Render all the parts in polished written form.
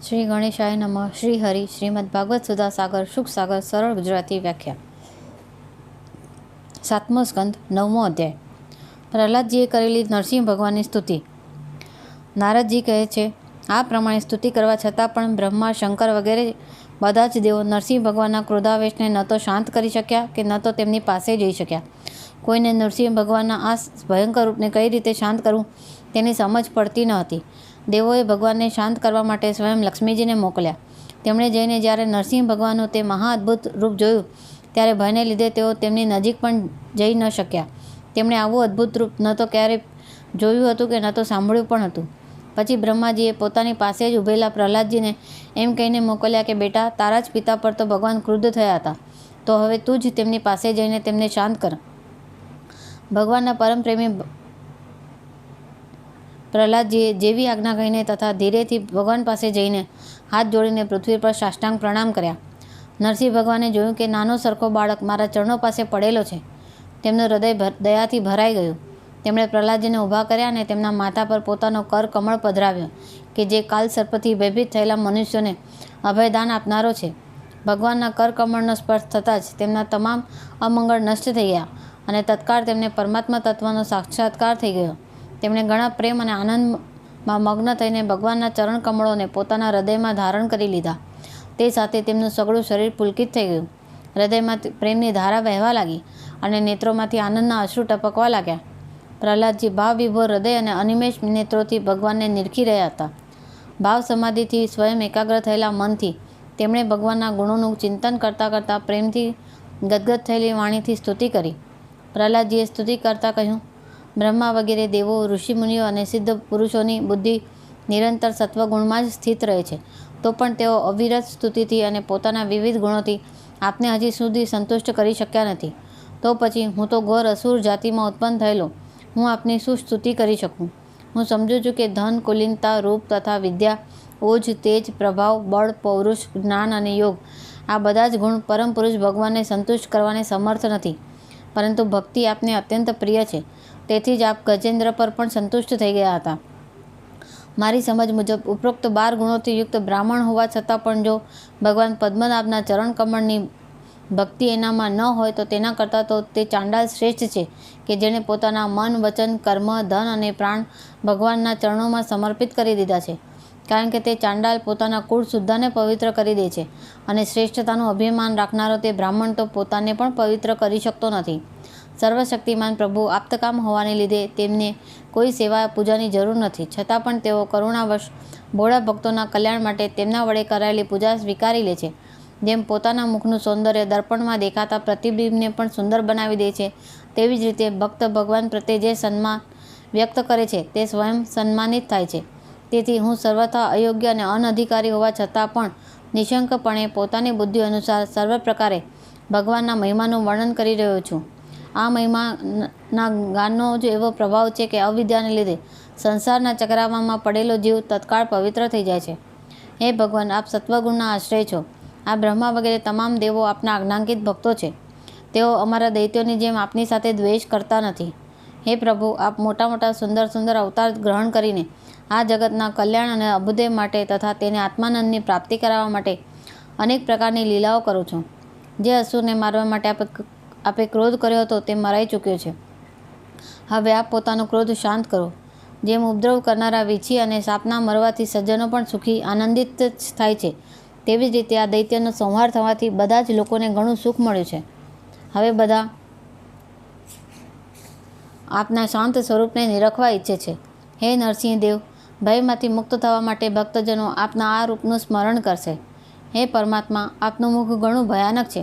શ્રી ગણેશાય નમઃ. શ્રી હરિ. શ્રીમદ ભાગવત સુધા સાગર સુખ સાગર સરળ ગુજરાતી વ્યાખ્યા. 7મો સ્કંદ 9મો અધ્યાય. પ્રહલાદજીએ કરેલી નરસિંહ ભગવાનની સ્તુતિ. નારદજી કહે છે, આ પ્રમાણે સ્તુતિ કરવા છતાં પણ બ્રહ્મા, શંકર વગેરે બધા જ દેવો નરસિંહ ભગવાનના ક્રોધાવેશને ન તો શાંત કરી શક્યા કે ન તો તેમની પાસે જઈ શક્યા. કોઈને નરસિંહ ભગવાનના આ ભયંકર રૂપને કઈ રીતે શાંત કરવું તેની સમજ પડતી ન હતી. દેવોએ ભગવાનને શાંત કરવા માટે સ્વયં લક્ષ્મીજીને મોકલ્યા. તેમણે જઈને જ્યારે નરસિંહ ભગવાનનું તે મહા અદ્ભુત રૂપ જોયું ત્યારે ભયને લીધે તેઓ તેમની નજીક પણ જઈ ન શક્યા. તેમણે આવું અદ્ભુત રૂપ ન તો ક્યારેય જોયું હતું કે ન તો સાંભળ્યું પણ હતું. પછી બ્રહ્માજીએ પોતાની પાસે જ ઊભેલા પ્રહલાદજીને એમ કહીને મોકલ્યા કે બેટા, તારા જ પિતા પર તો ભગવાન ક્રુદ્ધ થયા હતા, તો હવે તું જ તેમની પાસે જઈને તેમને શાંત કર. ભગવાનના પરમ પ્રેમી પ્રહલાદજીએ જેવી આજ્ઞા કહીને તથા ધીરેથી ભગવાન પાસે જઈને હાથ જોડીને પૃથ્વી પર સાષ્ટાંગ પ્રણામ કર્યા. નરસિંહ ભગવાને જોયું કે નાનો સરખો બાળક મારા ચરણો પાસે પડેલો છે. તેમનું હૃદય દયાથી ભરાઈ ગયું. તેમણે પ્રહલાદજીને ઊભા કર્યા અને તેમના માથા પર પોતાનો કર કમળ પધરાવ્યો કે જે કાલ સર્પથી ભયભીત થયેલા મનુષ્યોને અભયદાન આપનારો છે. ભગવાનના કર કમળનો સ્પર્શ થતાં જ તેમના તમામ અમંગળ નષ્ટ થઈ ગયા અને તત્કાળ તેમને પરમાત્મા તત્વનો સાક્ષાત્કાર થઈ ગયો. તેમણે ઘણા પ્રેમ અને આનંદમાં મગ્ન થઈને ભગવાનના ચરણ કમળોને પોતાના હૃદયમાં ધારણ કરી લીધા. તે સાથે તેમનું સઘળું શરીર પુલકિત થઈ ગયું. હૃદયમાં પ્રેમની ધારા વહેવા લાગી અને નેત્રોમાંથી આનંદના અશ્રુ ટપકવા લાગ્યા. પ્રહલાદજી ભાવ વિભોર હૃદય અને અનિમેષ નેત્રોથી ભગવાનને નિરખી રહ્યા હતા. ભાવ સમાધિથી સ્વયં એકાગ્ર થયેલા મનથી તેમણે ભગવાનના ગુણોનું ચિંતન કરતાં કરતાં પ્રેમથી ગદગદ થયેલી વાણીથી સ્તુતિ કરી. પ્રહલાદજીએ સ્તુતિ કરતાં કહ્યું, બ્રહ્મા વગેરે દેવો, ઋષિમુનિઓ અને સિદ્ધ પુરુષોની બુદ્ધિ નિરંતર સત્વગુણમાં જ સ્થિત રહે છે, તો પણ તેઓ અવિરત સ્તુતિથી અને પોતાના વિવિધ ગુણોથી આપને હજી સુધી સંતુષ્ટ કરી શક્યા નથી. તો પછી હું તો ઘોર અસુર જાતિમાં ઉત્પન્ન થયેલો, હું આપની શું સ્તુતિ કરી શકું? હું સમજું છું કે ધન, કુલીનતા, રૂપ તથા વિદ્યા, ઓજ, તેજ, પ્રભાવ, બળ, પૌરુષ, જ્ઞાન અને યોગ આ બધા જ ગુણ પરમ પુરુષ ભગવાનને સંતુષ્ટ કરવાને સમર્થ નથી. પરંતુ ભક્તિ આપને અત્યંત પ્રિય છે, તેથી જ આપ ગજેન્દ્ર પર પણ સંતુષ્ટ થઈ ગયા હતા. મારી સમજ મુજબ ઉપરોક્ત 12 ગુણોથી યુક્ત બ્રાહ્મણ હોવા છતાં પણ જો ભગવાન પદ્મનાભના ચરણ કમળની ભક્તિ એનામાં ન હોય તો તેના કરતાં તો તે ચાંડાલ શ્રેષ્ઠ છે કે જેણે પોતાના મન, વચન, કર્મ, ધન અને પ્રાણ ભગવાનના ચરણોમાં સમર્પિત કરી દીધા છે. કારણ કે તે ચાંડાલ પોતાના કુળ શુદ્ધાને પવિત્ર કરી દે છે અને શ્રેષ્ઠતાનું અભિમાન રાખનારો તે બ્રાહ્મણ તો પોતાને પણ પવિત્ર કરી શકતો નથી. સર્વશક્તિમાન પ્રભુ આપ્તકામ હોવાને લીધે તેમને કોઈ સેવા પૂજાની જરૂર નથી, છતાં પણ તેઓ કરુણાવશ ભોળા ભક્તોના કલ્યાણ માટે તેમના વડે કરાયેલી પૂજા સ્વીકારી લે છે. જેમ પોતાના મુખનું સૌંદર્ય દર્પણમાં દેખાતા પ્રતિબિંબને પણ સુંદર બનાવી દે છે, તેવી જ રીતે ભક્ત ભગવાન પ્રત્યે જે સન્માન વ્યક્ત કરે છે તે સ્વયં સન્માનિત થાય છે. તેથી હું સર્વથા અયોગ્ય અને અનધિકારી હોવા છતાં પણ નિશંકપણે પોતાની બુદ્ધિ અનુસાર સર્વ પ્રકારે ભગવાનના મહિમાનું વર્ણન કરી રહ્યો છું. આ મહિમાના ગાનનો જ એવો પ્રભાવ છે કે અવિદ્યાને લીધે સંસારના ચક્રાવામાં પડેલો જીવ તત્કાળ પવિત્ર થઈ જાય છે. હે ભગવાન, આપ સત્વગુણના આશ્રય છો. આ બ્રહ્મા વગેરે તમામ દેવો આપના આજ્ઞાંકિત ભક્તો છે. તેઓ અમારા દૈત્યોની જેમ આપની સાથે દ્વેષ કરતા નથી. હે પ્રભુ, આપ મોટા મોટા સુંદર સુંદર અવતાર ગ્રહણ કરીને આ જગતના કલ્યાણ અને અભ્યુદય માટે તથા તેને આત્માનંદની પ્રાપ્તિ કરાવવા માટે અનેક પ્રકારની લીલાઓ કરો છો. જે અસુરને મારવા માટે આપે ક્રોધ કર્યો હતો તે મરાઈ ચૂક્યો છે. હવે આપ પોતાનો ક્રોધ શાંત કરો. જેમ ઉપદ્રવ કરનારા વીછી અને સાપના મરવાથી સજ્જનો પણ સુખી આનંદિત થાય છે, તેવી જ રીતે આ દૈત્યનો સંહાર થવાથી બધા જ લોકોને ઘણું સુખ મળ્યું છે. હવે બધા આપના શાંત સ્વરૂપને નિરખવા ઈચ્છે છે. હે નરસિંહ દેવ, ભયમાંથી મુક્ત થવા માટે ભક્તજનો આપના આ રૂપનું સ્મરણ કરશે. હે પરમાત્મા, આપનું મુખ ઘણું ભયાનક છે.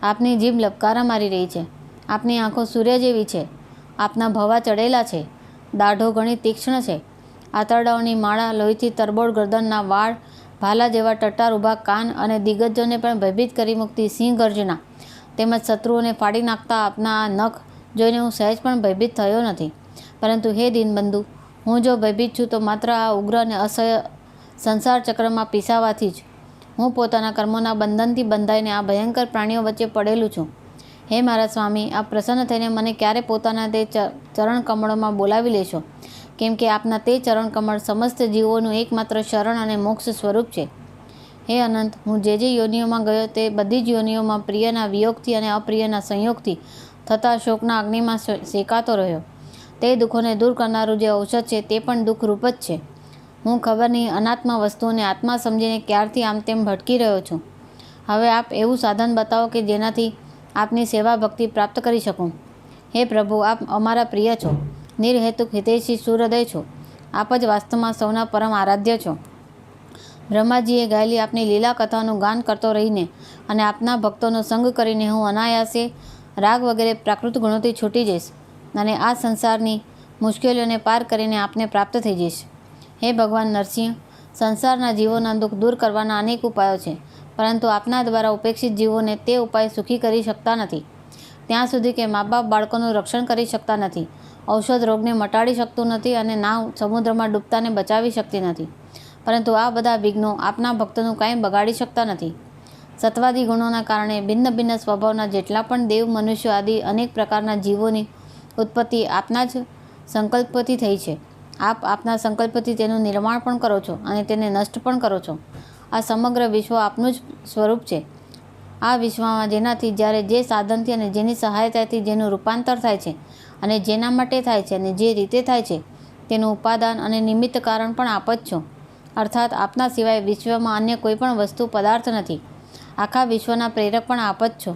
આપની જીભ લબકારા મારી રહી છે. આપની આંખો સૂર્ય જેવી છે. આપના ભવા ચડેલા છે. દાઢો ઘણી તીક્ષ્ણ છે. આંતરડાઓની માળા, લોહીથી તરબોળ ગરદનના વાળ, ભાલા જેવા ટટ્ટાર ઊભા કાન અને દિગ્ગજોને પણ ભયભીત કરી મૂકતી સિંહ ગર્જના તેમજ શત્રુઓને ફાડી નાખતા આપના આ નખ જોઈને હું સહેજ પણ ભયભીત થયો નથી. પરંતુ હે દીનબંધુ, હું જો ભયભીત છું તો માત્ર આ ઉગ્ર અને અસહ્ય સંસાર ચક્રમાં પીસાવાથી જ. હું પોતાના કર્મોના બંધનથી બંધાઈને આ ભયંકર પ્રાણીઓ વચ્ચે પડેલું છું. હે મારા સ્વામી, આપ પ્રસન્ન થઈને મને ક્યારે પોતાના તે ચરણ કમળોમાં બોલાવી લેશો કેમ કે આપના તે ચરણ કમળ સમસ્ત જીવોનું એકમાત્ર શરણ અને મોક્ષ સ્વરૂપ છે. હે અનંત, હું જે યોનિઓમાં ગયો તે બધી જ યોનિઓમાં પ્રિયના વિયોગથી અને અપ્રિયના સંયોગથી થતા શોકના અગ્નિમાં શેકાતો રહ્યો. તે દુઃખોને દૂર કરનારું જે ઔષધ છે તે પણ દુઃખરૂપ જ છે. હું ખબર નહીં અનાત્મા વસ્તુઓને આત્મા સમજીને ક્યારથી આમ તેમ ભટકી રહ્યો છું. હવે આપ એવું સાધન બતાવો કે જેનાથી આપની સેવા ભક્તિ પ્રાપ્ત કરી શકું. હે પ્રભુ, આપ અમારા પ્રિય છો, નિર્હેતુક હિતૈષી સુહૃદય છો. આપ જ વાસ્તવમાં સૌના પરમ આરાધ્ય છો. બ્રહ્માજીએ ગાયેલી આપની લીલા કથાનું ગાન કરતો રહીને અને આપના ભક્તોનો સંગ કરીને હું અનાયાસે રાગ વગેરે પ્રાકૃત ગુણોથી છૂટી જઈશ અને આ સંસારની મુશ્કેલીઓને પાર કરીને આપને પ્રાપ્ત થઈ જઈશ. હે ભગવાન નરસિંહ, સંસારના જીવોના દુઃખ દૂર કરવાના અનેક ઉપાયો છે, પરંતુ આપના દ્વારા ઉપેક્ષિત જીવોને તે ઉપાય સુખી કરી શકતા નથી. ત્યાં સુધી કે મા બાપ બાળકોનું રક્ષણ કરી શકતા નથી, ઔષધ રોગને મટાડી શકતું નથી અને નાવ સમુદ્રમાં ડૂબતાને બચાવી શકતી નથી. પરંતુ આ બધા વિઘ્નો આપના ભક્તોનું કાંઈ બગાડી શકતા નથી. સત્વાદી ગુણોના કારણે ભિન્ન ભિન્ન સ્વભાવના જેટલા પણ દેવ, મનુષ્યો આદિ અનેક પ્રકારના જીવોની ઉત્પત્તિ આપના જ સંકલ્પથી થઈ છે. આપ આપના સંકલ્પથી તેનું નિર્માણ પણ કરો છો અને તેને નષ્ટ પણ કરો છો. આ સમગ્ર વિશ્વ આપનું જ સ્વરૂપ છે. આ વિશ્વમાં જેનાથી જ્યારે જે સાધનથી અને જેની સહાયતાથી જેનું રૂપાંતર થાય છે અને જેના માટે થાય છે અને જે રીતે થાય છે તેનું ઉપાદાન અને નિમિત્ત કારણ પણ આપ જ છો. અર્થાત આપના સિવાય વિશ્વમાં અન્ય કોઈ પણ વસ્તુ પદાર્થ નથી. આખા વિશ્વના પ્રેરક પણ આપ જ છો.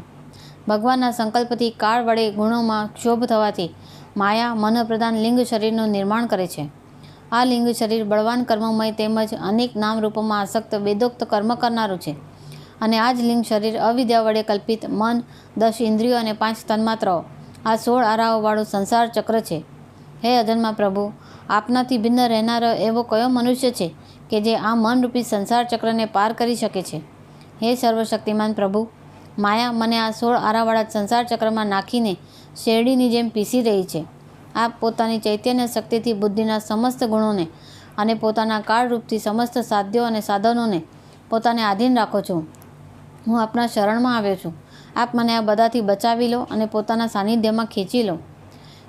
ભગવાનના સંકલ્પથી કાળ વડે ગુણોમાં ક્ષોભ થવાથી માયા મનપ્રધાન લિંગ શરીરનું નિર્માણ કરે છે. આ લિંગ શરીર બળવાન કર્મમય તેમજ અનેક નામરૂપોમાં આસક્ત વેદોક્ત કર્મ કરનારું છે. અને આ જ લિંગ શરીર અવિદ્યા વડે કલ્પિત મન, 10 ઇન્દ્રિયો અને 5 તન્માત્રાઓ, આ 16 આરાઓવાળું સંસાર ચક્ર છે. હે અજન્મા પ્રભુ, આપનાથી ભિન્ન રહેનારો એવો કયો મનુષ્ય છે કે જે આ મનરૂપી સંસાર ચક્રને પાર કરી શકે છે? હે સર્વશક્તિમાન પ્રભુ, માયા મને આ 16 આરાવાળા સંસાર ચક્રમાં નાખીને શેરડીની જેમ પીસી રહી છે. આપ પોતાની ચૈતન્ય શક્તિથી બુદ્ધિના સમસ્ત ગુણોને અને પોતાના કાળરૂપથી સમસ્ત સાધ્યો અને સાધનોને પોતાને આધીન રાખો છો. હું આપના શરણમાં આવ્યો છું. આપ મને આ બધાથી બચાવી લો અને પોતાના સાનિધ્યમાં ખેંચી લો.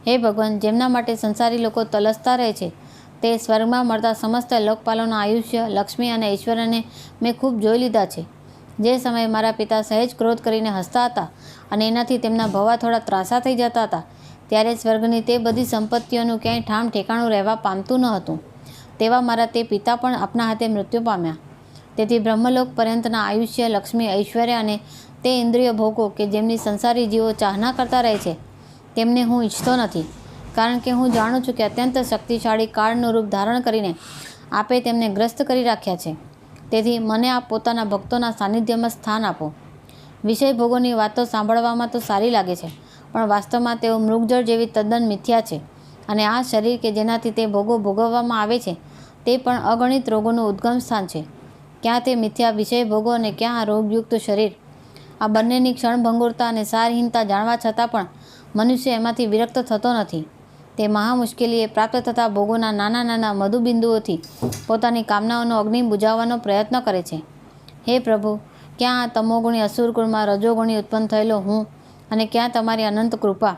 હે ભગવાન, જેમના માટે સંસારી લોકો તલસતા રહે છે તે સ્વર્ગમાં મળતા સમસ્ત લોકપાલોના આયુષ્ય, લક્ષ્મી અને ઐશ્વર્યને મેં ખૂબ જોઈ લીધા છે. જે સમયે મારા પિતા સહેજ ક્રોધ કરીને હસતા હતા અને એનાથી તેમના ભવા થોડા ત્રાસા થઈ જતા હતા, ત્યારે સ્વર્ગની તે બધી સંપત્તિઓનું ક્યાંય ઠામ ઠેકાણું રહેવા પામતું ન હતું. તેવા મારા તે પિતા પણ આપના હાથે મૃત્યુ પામ્યા. તેથી બ્રહ્મલોક પર્યંતના આયુષ્ય, લક્ષ્મી, ઐશ્વર્ય અને તે ઇન્દ્રિય ભોગો કે જેમની સંસારી જીવો ચાહના કરતા રહે છે તેમને હું ઈચ્છતો નથી. કારણ કે હું જાણું છું કે અત્યંત શક્તિશાળી કાળનું રૂપ ધારણ કરીને આપે તેમને ગ્રસ્ત કરી રાખ્યા છે. તેથી મને આપ પોતાના ભક્તોના સાનિધ્યમાં સ્થાન આપો. વિષય ભોગોની વાતો સાંભળવામાં તો સારી લાગે છે, પણ વાસ્તવમાં તેઓ મૃગજળ જેવી તદ્દન મિથ્યા છે. અને આ શરીર કે જેનાથી તે ભોગો ભોગવવામાં આવે છે તે પણ અગણિત રોગોનું ઉદ્ગમ સ્થાન છે. ક્યાં તે મિથ્યા વિષય ભોગો અને ક્યાં આ રોગયુક્ત શરીર? આ બંનેની ક્ષણભંગુરતા અને સારહીનતા જાણવા છતાં પણ મનુષ્ય એમાંથી વિરક્ત થતો નથી. તે મહા મુશ્કેલીએ પ્રાપ્ત થતા ભોગોના નાના નાના મધુબિંદુઓથી પોતાની કામનાઓનો અગ્નિ બુઝાવવાનો પ્રયત્ન કરે છે. હે પ્રભુ, ક્યાં આ તમોગુણી અસુરકુળમાં રજોગુણી ઉત્પન્ન થયેલો હું અને ક્યાં તમારી અનંત કૃપા?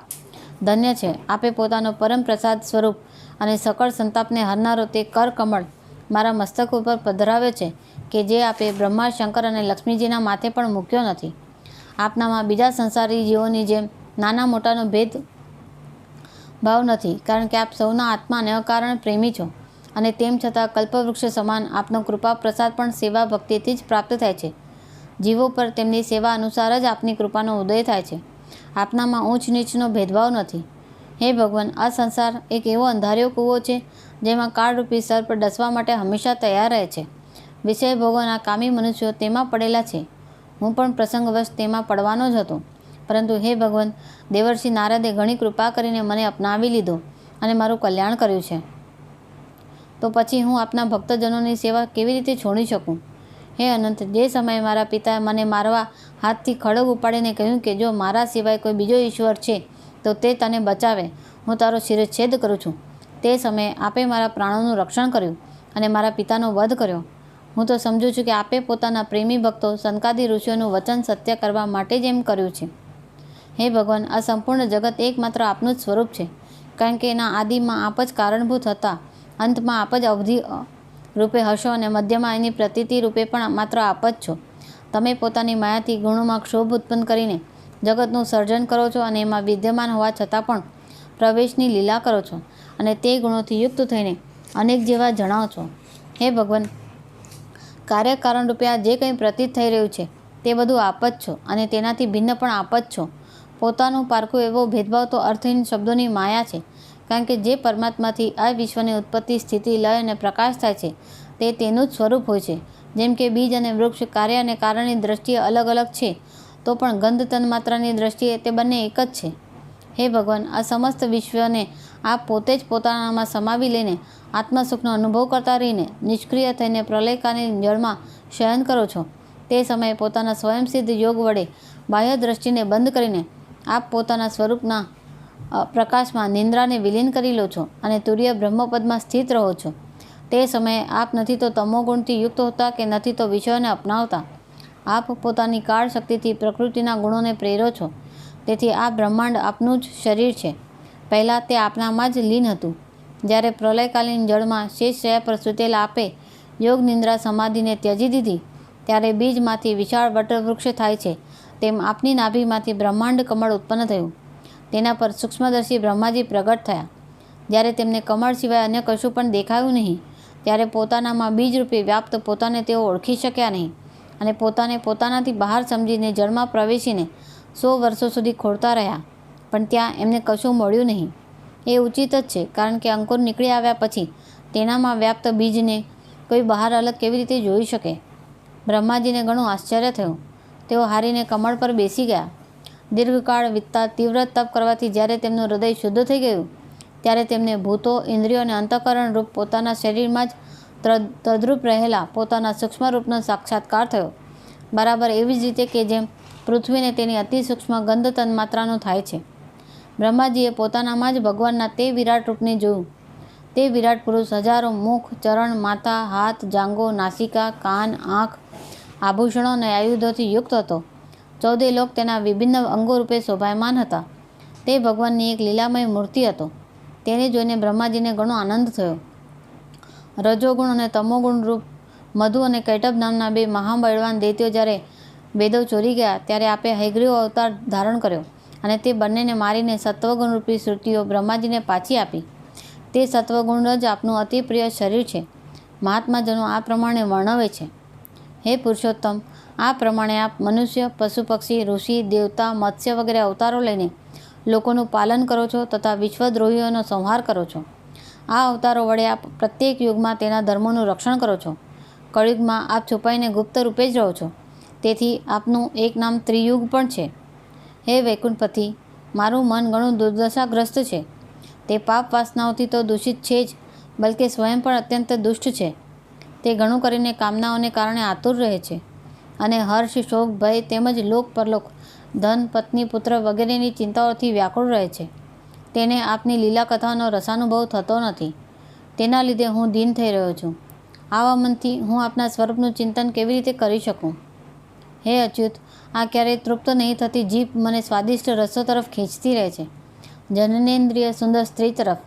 ધન્ય છે આપે પોતાનો પરમ પ્રસાદ સ્વરૂપ અને સકળ સંતાપને હરનારો તે કરકમળ મારા મસ્તક ઉપર પધરાવ્યો છે કે જે આપે બ્રહ્મા, શંકર અને લક્ષ્મીજીના માથે પણ મૂક્યો નથી. આપનામાં બીજા સંસારી જીવોની જેમ નાના મોટાનો ભેદ ભાવ નથી, કારણ કે આપ સૌના આત્મા અને અકારણ પ્રેમી છો. અને તેમ છતાં કલ્પવૃક્ષ સમાન આપનો કૃપા પ્રસાદ પણ સેવા ભક્તિથી જ પ્રાપ્ત થાય છે. જીવો પર તેમની સેવા અનુસાર જ આપની કૃપાનો ઉદય થાય છે. આપનામાં ઊંચ નીચનો ભેદભાવ નથી. હે ભગવાન, આ સંસાર એક એવો અંધાર્યો કૂવો છે જેમાં કાળરૂપી સર્પ ડસવા માટે હંમેશા તૈયાર રહે છે. વિષય ભોગોના કામી મનુષ્યો તેમાં પડેલા છે. હું પણ પ્રસંગવશ તેમાં પડવાનો જ હતો. પરંતુ હે ભગવાન, દેવર્ષિ નારદે ઘણી કૃપા કરીને મને અપનાવી લીધો અને મારું કલ્યાણ કર્યું છે. તો પછી હું આપના ભક્તજનોની સેવા કેવી રીતે છોડી શકું? હે અનંત, જે સમયે મારા પિતાએ મને મારવા હાથથી ખડગ ઉપાડીને કહ્યું કે જો મારા સિવાય કોઈ બીજો ઈશ્વર છે તો તે તને બચાવે, હું તારો શિરચ્છેદ કરું છું, તે સમયે આપે મારા પ્રાણોનું રક્ષણ કર્યું અને મારા પિતાનો વધ કર્યો. હું તો સમજું છું કે આપે પોતાના પ્રેમી ભક્તો સનકાદી ઋષિઓનું વચન સત્ય કરવા માટે જ એમ કર્યું છે. હે ભગવાન, આ સંપૂર્ણ જગત એકમાત્ર આપનું જ સ્વરૂપ છે, કારણ કે એના આદિમાં આપ જ કારણભૂત હતા, અંતમાં આપ જ અવધિ રૂપે હશો અને મધ્યમાં એની પ્રતીતિ રૂપે પણ માત્ર આપ જ છો. તમે પોતાની માયાથી ગુણોમાં ક્ષોભ ઉત્પન્ન કરીને જગતનું સર્જન કરો છો અને એમાં વિદ્યમાન હોવા છતાં પણ પ્રવેશની લીલા કરો છો અને તે ગુણોથી યુક્ત થઈને અનેક જેવા જણાવો છો. હે ભગવાન, કાર્યકારણ રૂપે આ જે કંઈ પ્રતીત થઈ રહ્યું છે તે બધું આપ જ છો અને તેનાથી ભિન્ન પણ આપ જ છો. પોતાનું પારખું એવો ભેદભાવ તો અર્થહીન શબ્દોની માયા છે, કારણ કે જે પરમાત્માથી આ વિશ્વની ઉત્પત્તિ, સ્થિતિ, લય અને પ્રકાશ થાય છે તે તેનું જ સ્વરૂપ હોય છે. જેમ કે બીજ અને વૃક્ષ કાર્ય અને કારણની દ્રષ્ટિએ અલગ અલગ છે, તો પણ ગંધ તન્માત્રાની દ્રષ્ટિએ તે બંને એક જ છે. હે ભગવાન, આ સમસ્ત વિશ્વને આપ પોતે જ પોતાનામાં સમાવી લઈને આત્મસુખનો અનુભવ કરતા રહીને નિષ્ક્રિય થઈને પ્રલયકાલીન જળમાં શયન કરો છો. તે સમયે પોતાના સ્વયંસિદ્ધ યોગ વડે બાહ્ય દ્રષ્ટિને બંધ કરીને આપ પોતાના સ્વરૂપના પ્રકાશમાં નિંદ્રાને વિલીન કરી લો છો અને તુર્ય બ્રહ્મપદમાં સ્થિત રહો છો. તે સમયે આપ નથી તો તમોગુણથી યુક્ત હોતા કે નથી તો વિષયોને અપનાવતા. આપ પોતાની કાળ શક્તિથી પ્રકૃતિના ગુણોને પ્રેરો છો. તેથી આ બ્રહ્માંડ આપનું જ શરીર છે. પહેલાં તે આપનામાં જ લીન હતું. જ્યારે પ્રલયકાલીન જળમાં શેષ રહ્યા પર સૂતેલા આપે યોગ નિંદ્રા સમાધિને ત્યજી દીધી, ત્યારે બીજમાંથી વિશાળ વટવૃક્ષ થાય છે તેમ આપની નાભીમાંથી બ્રહ્માંડ કમળ ઉત્પન્ન થયું. તેના પર સૂક્ષ્મદર્શી બ્રહ્માજી પ્રગટ થયા. જ્યારે તેમને કમળ સિવાય અન્ય કશું પણ દેખાયું નહીં, ત્યારે પોતાનામાં બીજરૂપે વ્યાપ્ત પોતાને તેઓ ઓળખી શક્યા નહીં અને પોતાને પોતાનાથી બહાર સમજીને જળમાં પ્રવેશીને 100 વર્ષો સુધી ખોળતા રહ્યા, પણ ત્યાં એમને કશું મળ્યું નહીં. એ ઉચિત જ છે, કારણ કે અંકુર નીકળી આવ્યા પછી તેનામાં વ્યાપ્ત બીજને કોઈ બહાર અલગ કેવી રીતે જોઈ શકે? બ્રહ્માજીને ઘણું આશ્ચર્ય થયું. તેઓ હારીને કમળ પર બેસી ગયા. દીર્ઘકાળ વીતતા તીવ્ર તપ કરવાથી જ્યારે તેમનું હૃદય શુદ્ધ થઈ ગયું, ત્યારે તેમને ભૂતો, ઇન્દ્રિયો અને અંતઃકરણ રૂપ પોતાના શરીરમાં જ તદ્રૂપ રહેલા પોતાના સૂક્ષ્મ રૂપનો સાક્ષાત્કાર થયો. બરાબર એવી જ રીતે કે જેમ પૃથ્વીને તેની અતિ સૂક્ષ્મ ગંધ તન્માત્રાનું થાય છે. બ્રહ્માજીએ પોતાનામાં જ ભગવાનના તે વિરાટ રૂપને જોયું. તે વિરાટ પુરુષ હજારો મુખ, ચરણ, માથા, હાથ, જાંઘો, નાસિકા, કાન, આંખ, આભૂષણો અને આયુધોથી યુક્ત હતો. 14 લોક તેના વિભિન્ન અંગો રૂપે શોભાયમાન હતા. તે ભગવાનની એક લીલામય મૂર્તિ હતો. તેને જોઈને બ્રહ્માજીને ઘણો આનંદ થયો. રજોગુણ અને તમોગુણ રૂપ મધુ અને કૈટભ નામના 2 મહાબળવાન દૈત્યો જ્યારે વેદો ચોરી ગયા, ત્યારે આપે હયગ્રીવ અવતાર ધારણ કર્યો અને તે બંનેને મારીને સત્વગુણ રૂપી શ્રુતિઓ બ્રહ્માજીને પાછી આપી. તે સત્વગુણ જ આપનું અતિ પ્રિય શરીર છે. મહાત્માજનો આ પ્રમાણે વર્ણવે છે. હે પુરુષોત્તમ, આ પ્રમાણે આપ મનુષ્ય, પશુ, પક્ષી, ઋષિ, દેવતા, મત્સ્ય વગેરે અવતારો લઈને લોકોનું પાલન કરો છો તથા વિશ્વદ્રોહીઓનો સંહાર કરો છો. આ અવતારો વડે આપ પ્રત્યેક યુગમાં તેના ધર્મોનું રક્ષણ કરો છો. કળિયુગમાં આપ છુપાઈને ગુપ્ત રૂપે જ રહો છો. તેથી આપનું એક નામ ત્રિયુગ પણ છે. હે વૈકુંઠપતિ, મારું મન ઘણું દુર્દશાગ્રસ્ત છે. તે પાપ વાસનાઓથી તો દૂષિત છે જ, બલકે સ્વયં પણ અત્યંત દુષ્ટ છે. તે ઘણું કરીને કામનાઓને કારણે આતુર રહે છે અને હર્ષ, શોક, ભય તેમજ લોક પરલોક, ધન, પત્ની, પુત્ર વગેરેની ચિંતાઓથી વ્યાકુળ રહે છે. તેને આપની લીલા કથાનો રસાનુભવ થતો નથી. તેના લીધે હું દીન થઈ રહ્યો છું. આવા મનથી હું આપના સ્વરૂપનું ચિંતન કેવી રીતે કરી શકું? હે અચ્યુત, આ ક્યારેય તૃપ્ત નહીં થતી જીભ મને સ્વાદિષ્ટ રસો તરફ ખેંચતી રહે છે. જનનેન્દ્રિય સુંદર સ્ત્રી તરફ,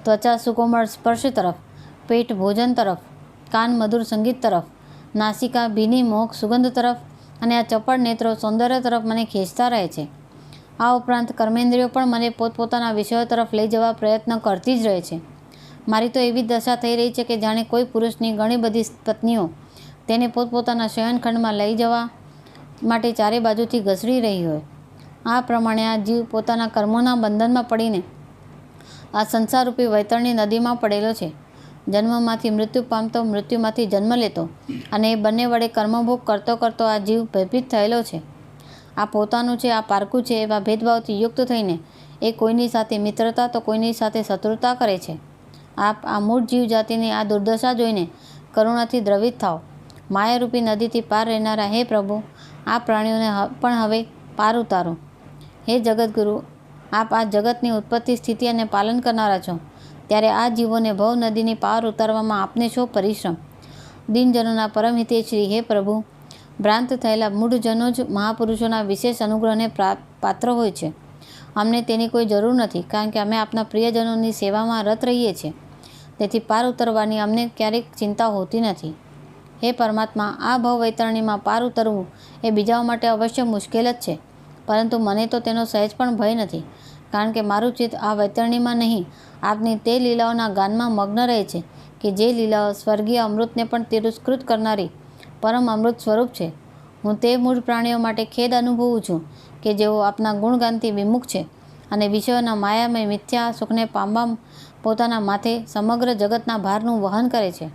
ત્વચા સુકોમળ સ્પર્શ તરફ, પેટ ભોજન તરફ, કાન મધુર સંગીત તરફ, નાસિકા ભીની મોક સુગંધ તરફ અને આ ચપળ નેત્રો સૌંદર્ય તરફ મને ખેંચતા રહે છે. આ ઉપરાંત કર્મેન્દ્રિયો પણ મને પોતપોતાના વિષયો તરફ લઈ જવા પ્રયત્ન કરતી જ રહે છે. મારી તો એવી દશા થઈ રહી છે કે જાણે કોઈ પુરુષની ઘણી બધી પત્નીઓ તેને પોતપોતાના શયનખંડમાં લઈ જવા માટે ચારે બાજુથી ઘસડી રહી હોય. આ પ્રમાણે આ જીવ પોતાના કર્મોના બંધનમાં પડીને આ સંસારરૂપી વૈતરણી નદીમાં પડેલો છે. જન્મમાંથી મૃત્યુ પામતો, મૃત્યુમાંથી જન્મ લેતો અને એ બંને વડે કર્મભોગ કરતો કરતો આ જીવ ભયભીત થયેલો છે. આ પોતાનું છે, આ પારકું છે એવા ભેદભાવથી યુક્ત થઈને એ કોઈની સાથે મિત્રતા તો કોઈની સાથે શત્રુતા કરે છે. આપ આ મૂળ જીવ જાતિની આ દુર્દશા જોઈને કરુણાથી દ્રવિત થાઓ. માયારૂપી નદીથી પાર રહેનારા હે પ્રભુ, આ પ્રાણીઓને પણ હવે પાર ઉતારો. હે જગતગુરુ, આપ આ જગતની ઉત્પત્તિ, સ્થિતિ અને પાલન કરનારા છો, ત્યારે આ જીવોને ભવ નદીની પાર ઉતારવામાં આપને શો પરિશ્રમ? દિનજનોના પરમહિતેશ્રી હે પ્રભુ, ભ્રાંત થયેલા મૂઢજનો જ મહાપુરુષોના વિશેષ અનુગ્રહને પાત્ર હોય છે અમને તેની કોઈ જરૂર નથી, કારણ કે અમે આપના પ્રિયજનોની સેવામાં રત રહીએ છીએ. તેથી પાર ઉતરવાની અમને ક્યારેક ચિંતા હોતી નથી. હે પરમાત્મા, આ ભવ વૈતરણીમાં પાર ઉતરવું એ બીજાઓ માટે અવશ્ય મુશ્કેલ જ છે, પરંતુ મને તો તેનો સહેજ પણ ભય નથી, કારણ કે મારું ચિત્ત આ વૈતરણીમાં નહીં, આપની તે લીલાઓના ગાનમાં મગ્ન રહે છે કે જે લીલાઓ સ્વર્ગીય અમૃતને પણ તિરસ્કૃત કરનારી પરમ અમૃત સ્વરૂપ છે. હું તે મૂળ પ્રાણીઓ માટે ખેદ અનુભવું છું કે જેઓ આપના ગુણગાનથી વિમુખ છે અને વિષયોના માયામય મિથ્યા સુખને પામવા પોતાના માથે સમગ્ર જગતના ભારનું વહન કરે છે.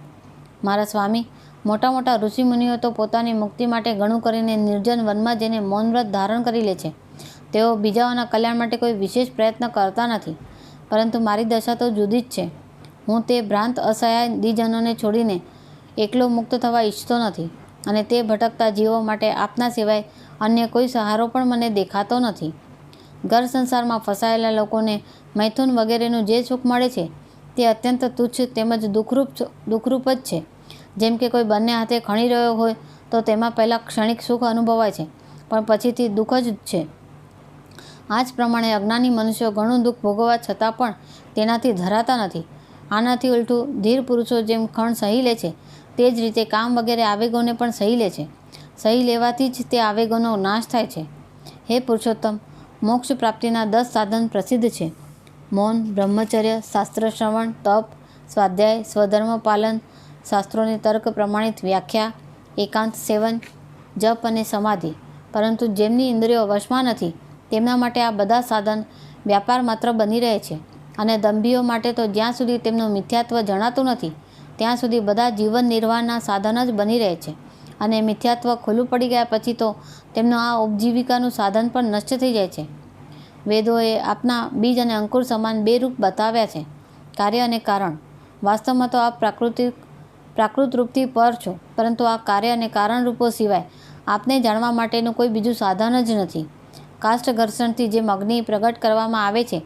મારા સ્વામી, મોટા મોટા ઋષિમુનિઓ તો પોતાની મુક્તિ માટે ઘણું કરીને નિર્જન વનમાં જઈને મૌન વ્રત ધારણ કરી લે છે. તેઓ બીજાઓના કલ્યાણ માટે કોઈ વિશેષ પ્રયત્ન કરતા નથી, પરંતુ મારી દશા તો જુદી જ છે. હું તે ભ્રાંત અસહાય દીજનોને છોડીને એકલો મુક્ત થવા ઈચ્છતો નથી, અને તે ભટકતા જીવો માટે આપના સિવાય અન્ય કોઈ સહારો પણ મને દેખાતો નથી. ઘર સંસારમાં ફસાયેલા લોકોને મૈથુન વગેરેનું જે સુખ મળે છે તે અત્યંત તુચ્છ તેમજ દુઃખરૂપ જ છે. જેમ કે કોઈ બંને હાથે ખણી રહ્યો હોય તો તેમાં પહેલાં ક્ષણિક સુખ અનુભવાય છે, પણ પછીથી દુઃખ જ છે. આ જ પ્રમાણે અજ્ઞાની મનુષ્યો ઘણું દુઃખ ભોગવવા છતાં પણ તેનાથી ધરાતા નથી. આનાથી ઉલટું ધીર પુરુષો જેમ ખણ સહી લે છે, તે જ રીતે કામ વગેરે આવેગોને પણ સહી લે છે. સહી લેવાથી જ તે આવેગોનો નાશ થાય છે. હે પુરુષોત્તમ, મોક્ષ પ્રાપ્તિના 10 સાધન પ્રસિદ્ધ છે: મૌન, બ્રહ્મચર્ય, શાસ્ત્ર શ્રવણ, તપ, સ્વાધ્યાય, સ્વધર્મ પાલન, શાસ્ત્રોની તર્ક પ્રમાણિત વ્યાખ્યા, એકાંત સેવન, જપ અને સમાધિ. પરંતુ જેમની ઇન્દ્રિયો વશમાં નથી તેમના માટે આ બધા સાધન વ્યાપાર માત્ર બની રહે છે, અને દંભીઓ માટે તો જ્યાં સુધી તેમનું મિથ્યાત્વ જણાતું નથી ત્યાં સુધી બધા જીવન નિર્વાહના સાધન જ બની રહે છે, અને મિથ્યાત્વ ખુલ્લું પડી ગયા પછી તો તેમનું આ ઉપજીવિકાનું સાધન પણ નષ્ટ થઈ જાય છે. વેદોએ આપના બીજ અને અંકુર સમાન 2 રૂપ બતાવ્યા છે, કાર્ય અને કારણ. વાસ્તવમાં તો આપ પ્રાકૃત રૂપથી પર છો, પરંતુ આ કાર્ય અને કારણ રૂપો સિવાય આપને જાણવા માટેનું કોઈ બીજું સાધન જ નથી. કાષ્ઠ ઘર્ષણથી જેમ અગ્નિ પ્રગટ કરવામાં આવે છે,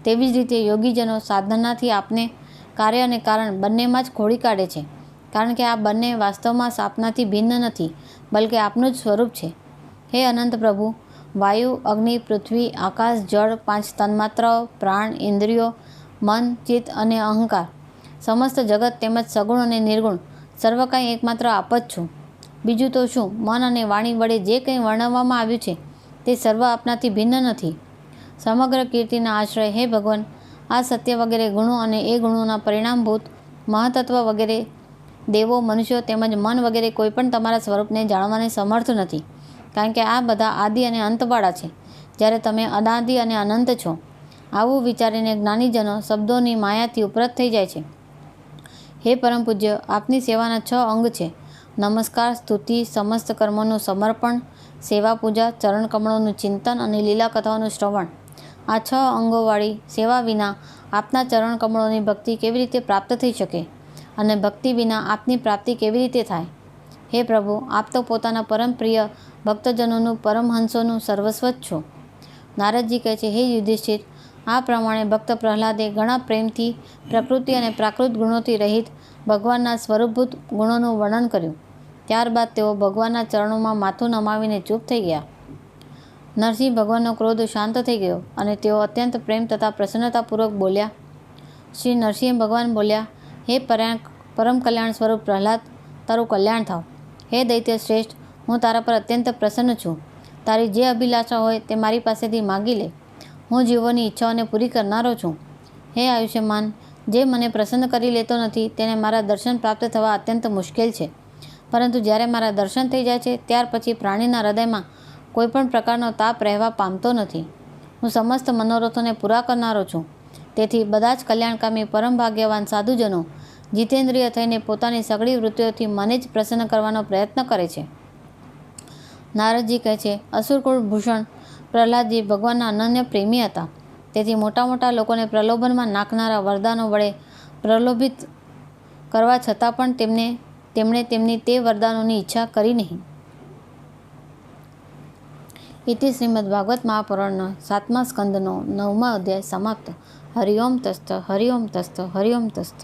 તેવી જ રીતે યોગીજનો સાધનાથી આપને કાર્ય અને કારણ બંનેમાં જ ખોળી કાઢે છે, કારણ કે આ બંને વાસ્તવમાં આપનાથી ભિન્ન નથી, બલકે આપનું જ સ્વરૂપ છે. હે અનંત પ્રભુ, વાયુ, અગ્નિ, પૃથ્વી, આકાશ, જળ, 5 તન્માત્રાઓ, પ્રાણ, ઇન્દ્રિયો, મન, ચિત્ત અને અહંકાર, સમસ્ત જગત તેમજ સગુણ અને નિર્ગુણ સર્વ કંઈ એકમાત્ર આપ જ છો. બીજું તો શું, મન અને વાણી વડે જે કંઈ વર્ણવવામાં આવ્યું છે તે સર્વ આપનાથી ભિન્ન નથી. સમગ્ર કીર્તિના આશ્રય હે ભગવાન, આ સત્ય વગેરે ગુણો અને એ ગુણોના પરિણામભૂત મહતત્વ વગેરે દેવો, મનુષ્યો તેમજ મન વગેરે કોઈ પણ તમારા સ્વરૂપને જાણવાને સમર્થ નથી, કારણ કે આ બધા આદિ અને અંતવાળા છે, જ્યારે તમે અનાદિ અને અનંત છો. આવું વિચારીને જ્ઞાનીજનો શબ્દોની માયાથી ઉપરત થઈ જાય છે. હે પરમ પૂજ્ય, આપની સેવાના 6 અંગ છે: નમસ્કાર, સ્તુતિ, સમસ્ત કર્મોનું સમર્પણ, સેવા પૂજા, ચરણ કમળોનું ચિંતન અને લીલા કથાઓનું શ્રવણ. આ 6 અંગોવાળી સેવા વિના આપના ચરણ કમળોની ભક્તિ કેવી રીતે પ્રાપ્ત થઈ શકે, અને ભક્તિ વિના આપની પ્રાપ્તિ કેવી રીતે થાય? હે પ્રભુ, આપ તો પોતાના પરમ પ્રિય ભક્તજનોનું પરમહંસોનું સર્વસ્વ જ છો. નારદજી કહે છે, હે યુધિષ્ઠિર, આ પ્રમાણે ભક્ત પ્રહલાદે ઘણા પ્રેમથી પ્રકૃતિ અને પ્રાકૃત ગુણોથી રહિત ભગવાનના સ્વરૂપભૂત ગુણોનું વર્ણન કર્યું. ત્યારબાદ તેઓ ભગવાનના ચરણોમાં માથું નમાવીને ચૂપ થઈ ગયા. નરસિંહ ભગવાનનો ક્રોધ શાંત થઈ ગયો અને તેઓ અત્યંત પ્રેમ તથા પ્રસન્નતાપૂર્વક બોલ્યા. શ્રી નરસિંહ ભગવાન બોલ્યા, હે પરમ કલ્યાણ સ્વરૂપ પ્રહલાદ, તારું કલ્યાણ થાવ. હે દૈત્ય શ્રેષ્ઠ, હું તારા પર અત્યંત પ્રસન્ન છું. તારી જે અભિલાષા હોય તે મારી પાસેથી માગી લે. હું જીવોની ઈચ્છાઓને પૂરી કરનારો છું. હે આયુષ્યમાન, જે મને પ્રસન્ન કરી લેતો નથી તેને મારા દર્શન પ્રાપ્ત થવા અત્યંત મુશ્કેલ છે, પરંતુ જ્યારે મારા દર્શન થઈ જાય છે ત્યાર પછી પ્રાણીના હૃદયમાં કોઈ પણ પ્રકારનો તાપ રહેવા પામતો નથી. હું સમસ્ત મનોરથોને પૂરા કરનારો છું. તેથી બધા જ કલ્યાણકામી પરમ ભાગ્યવાન સાધુજનો જીતેન્દ્રિય થઈને પોતાની સઘળી વૃત્તિઓથી મને જ પ્રસન્ન કરવાનો પ્રયત્ન કરે છે. નારદજી કહે છે, અસુરકુળ ભૂષણ પ્રહલાદજી ભગવાનના અનન્ય પ્રેમી હતા. તેથી મોટા મોટા લોકોને પ્રલોભનમાં નાખનારા વરદાનો વડે પ્રલોભિત કરવા છતાં પણ તેમણે તેમની તે વરદાનોની ઈચ્છા કરી નહીં. ઇતિ શ્રીમદ્ ભાગવત મહાપુરાણનો 7મા સ્કંદનો 9મા અધ્યાય સમાપ્ત. હરિ ઓમ તસ્ત, હરિ ઓમ તસ્ત, હરિ ઓમ તસ્ત.